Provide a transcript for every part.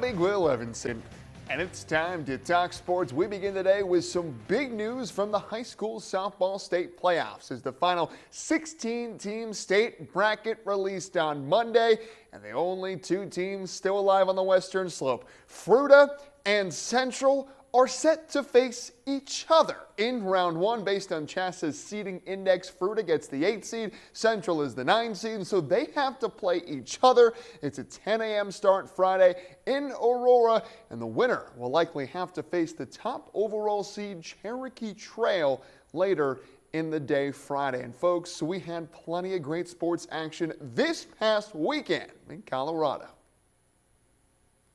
Big Will Evanson, and it's time to talk sports. We begin today with some big news from the high school softball state playoffs as the final 16-team state bracket released on Monday, and the only two teams still alive on the western slope, Fruita and Central, are set to face each other in round one based on CHSAA's seeding index. Fruita gets the 8 seed, Central is the 9 seed, so they have to play each other. It's a 10 a.m. start Friday in Aurora, and the winner will likely have to face the top overall seed Cherokee Trail later in the day Friday. And folks, we had plenty of great sports action this past weekend in Colorado.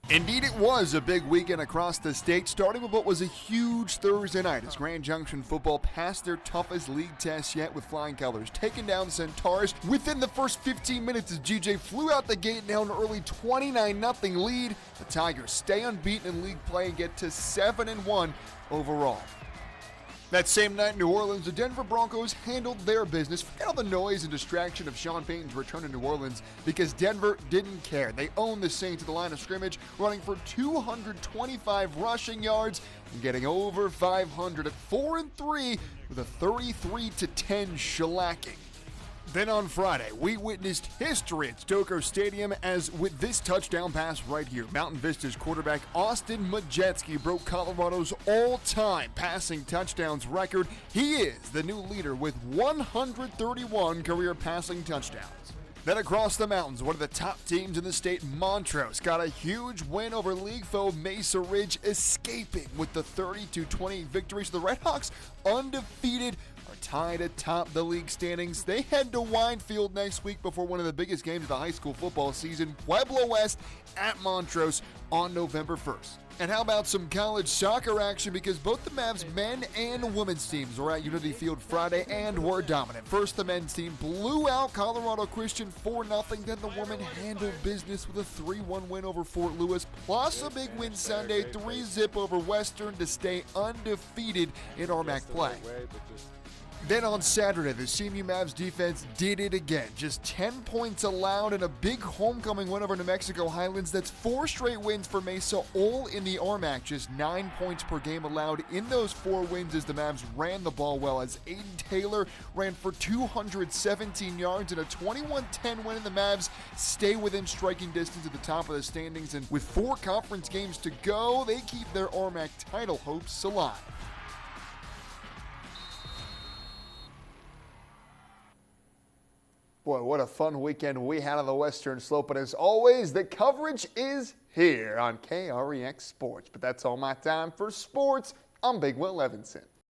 Indeed, it was a big weekend across the state, starting with what was a huge Thursday night as Grand Junction football passed their toughest league test yet with flying colors, taking down Centaurs within the first 15 minutes as GJ flew out the gate now an early 29-0 lead. The Tigers stay unbeaten in league play and get to 7-1 overall. That same night in New Orleans, the Denver Broncos handled their business. Forget all the noise and distraction of Sean Payton's return to New Orleans because Denver didn't care. They owned the Saints at the line of scrimmage, running for 225 rushing yards and getting over 500 at 4-3 with a 33-10 shellacking. Then on Friday, we witnessed history at Stoker Stadium as with this touchdown pass right here, Mountain Vista's quarterback Austin Majewski broke Colorado's all-time passing touchdowns record. He is the new leader with 131 career passing touchdowns. Then across the mountains, one of the top teams in the state, Montrose, got a huge win over league foe Mesa Ridge, escaping with the 30-20 victory. So the Redhawks, undefeated, are tied atop the league standings. They head to Winefield next week before one of the biggest games of the high school football season, Pueblo West at Montrose on November 1st. And how about some college soccer action, because both the Mavs men and women's teams were at Unity Field Friday and were dominant. First, the men's team blew out Colorado Christian 4-0. Then the women handled business with a 3-1 win over Fort Lewis, plus a big win Sunday, 3-0 over Western to stay undefeated in RMAC play. Then on Saturday, the CMU Mavs defense did it again. Just 10 points allowed and a big homecoming win over New Mexico Highlands. That's 4 straight wins for Mesa, all in the RMAC. Just 9 points per game allowed in those 4 wins as the Mavs ran the ball well, as Aiden Taylor ran for 217 yards and a 21-10 win, and the Mavs stay within striking distance at the top of the standings. And with 4 conference games to go, they keep their RMAC title hopes alive. Boy, what a fun weekend we had on the Western Slope. But as always, the coverage is here on KREX Sports. But that's all my time for sports. I'm Big Will Evanson.